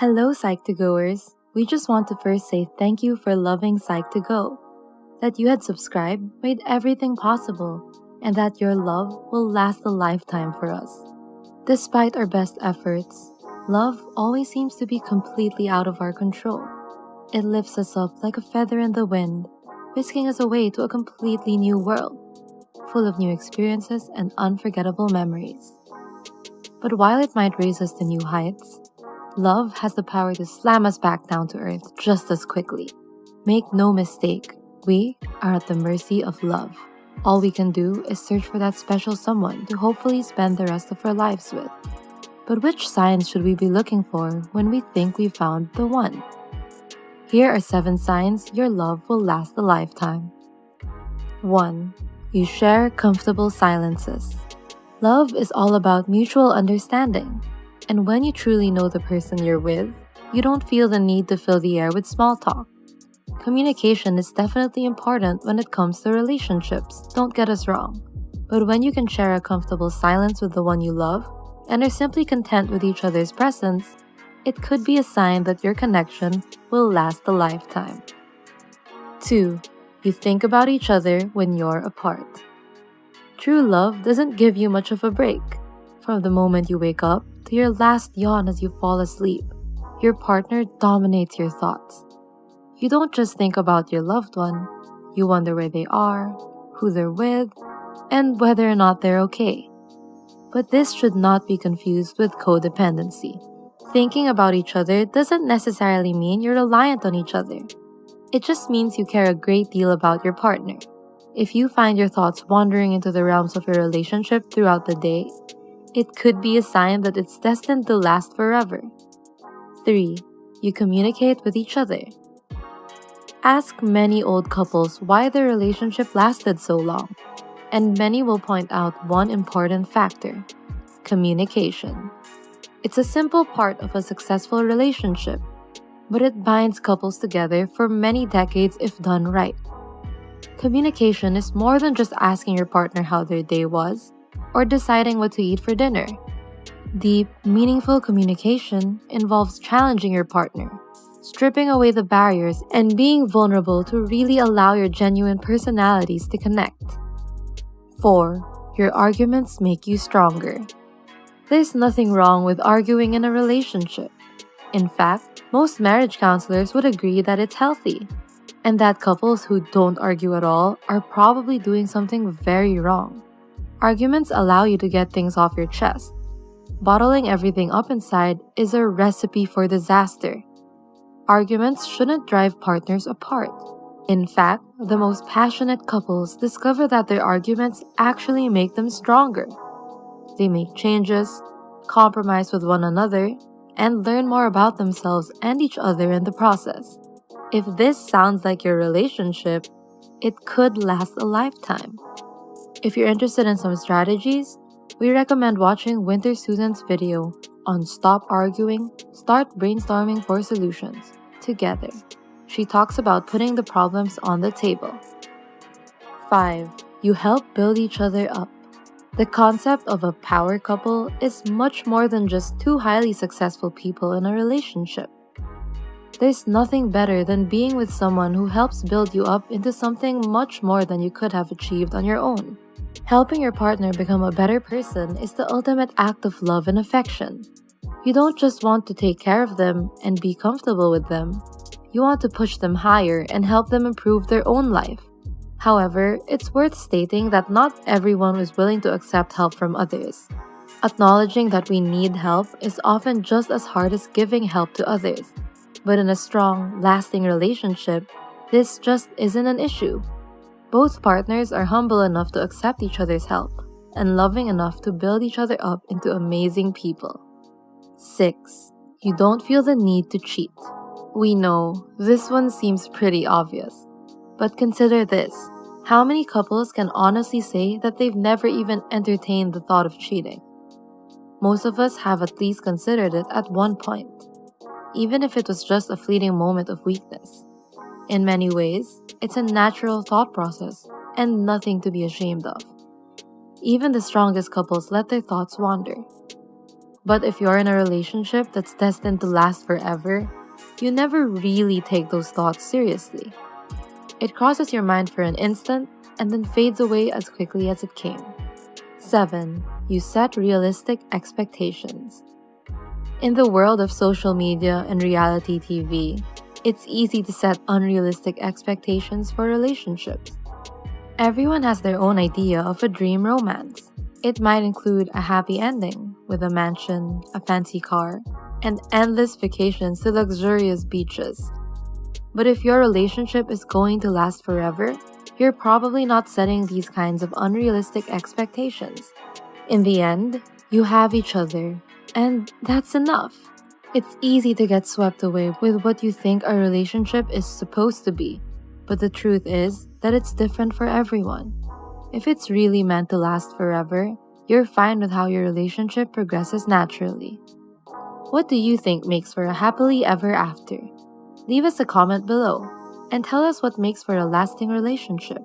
Hello, Psych2Goers. We just want to first say thank you for loving Psych2Go. That you had subscribed made everything possible, and that your love will last a lifetime for us. Despite our best efforts, love always seems to be completely out of our control. It lifts us up like a feather in the wind, whisking us away to a completely new world, full of new experiences and unforgettable memories. But while it might raise us to new heights, love has the power to slam us back down to earth just as quickly. Make no mistake, we are at the mercy of love. All we can do is search for that special someone to hopefully spend the rest of our lives with. But which signs should we be looking for when we think we found the one? Here are 7 signs your love will last a lifetime. 1. You share comfortable silences. Love is all about mutual understanding. And when you truly know the person you're with, you don't feel the need to fill the air with small talk. Communication is definitely important when it comes to relationships, don't get us wrong. But when you can share a comfortable silence with the one you love, and are simply content with each other's presence, it could be a sign that your connection will last a lifetime. 2. You think about each other when you're apart. True love doesn't give you much of a break. From the moment you wake up to your last yawn as you fall asleep, your partner dominates your thoughts. You don't just think about your loved one, you wonder where they are, who they're with, and whether or not they're okay. But this should not be confused with codependency. Thinking about each other doesn't necessarily mean you're reliant on each other. It just means you care a great deal about your partner. If you find your thoughts wandering into the realms of your relationship throughout the day, it could be a sign that it's destined to last forever. 3. You communicate with each other. Ask many old couples why their relationship lasted so long, and many will point out one important factor: communication. It's a simple part of a successful relationship, but it binds couples together for many decades if done right. Communication is more than just asking your partner how their day was, or deciding what to eat for dinner. Deep, meaningful communication involves challenging your partner, stripping away the barriers, and being vulnerable to really allow your genuine personalities to connect. 4. Your arguments make you stronger. There's nothing wrong with arguing in a relationship. In fact, most marriage counselors would agree that it's healthy, and that couples who don't argue at all are probably doing something very wrong. Arguments allow you to get things off your chest. Bottling everything up inside is a recipe for disaster. Arguments shouldn't drive partners apart. In fact, the most passionate couples discover that their arguments actually make them stronger. They make changes, compromise with one another, and learn more about themselves and each other in the process. If this sounds like your relationship, it could last a lifetime. If you're interested in some strategies, we recommend watching Winter Susan's video on Stop Arguing, Start Brainstorming for Solutions together. She talks about putting the problems on the table. 5. You help build each other up. The concept of a power couple is much more than just 2 highly successful people in a relationship. There's nothing better than being with someone who helps build you up into something much more than you could have achieved on your own. Helping your partner become a better person is the ultimate act of love and affection. You don't just want to take care of them and be comfortable with them. You want to push them higher and help them improve their own life. However, it's worth stating that not everyone is willing to accept help from others. Acknowledging that we need help is often just as hard as giving help to others. But in a strong, lasting relationship, this just isn't an issue. Both partners are humble enough to accept each other's help, and loving enough to build each other up into amazing people. 6. You don't feel the need to cheat. We know, this one seems pretty obvious. But consider this. How many couples can honestly say that they've never even entertained the thought of cheating? Most of us have at least considered it at one point, even if it was just a fleeting moment of weakness. In many ways, it's a natural thought process and nothing to be ashamed of. Even the strongest couples let their thoughts wander. But if you're in a relationship that's destined to last forever, you never really take those thoughts seriously. It crosses your mind for an instant and then fades away as quickly as it came. 7. You set realistic expectations. In the world of social media and reality TV, it's easy to set unrealistic expectations for relationships. Everyone has their own idea of a dream romance. It might include a happy ending with a mansion, a fancy car, and endless vacations to luxurious beaches. But if your relationship is going to last forever, you're probably not setting these kinds of unrealistic expectations. In the end, you have each other, and that's enough. It's easy to get swept away with what you think a relationship is supposed to be, but the truth is that it's different for everyone. If it's really meant to last forever, you're fine with how your relationship progresses naturally. What do you think makes for a happily ever after? Leave us a comment below and tell us what makes for a lasting relationship.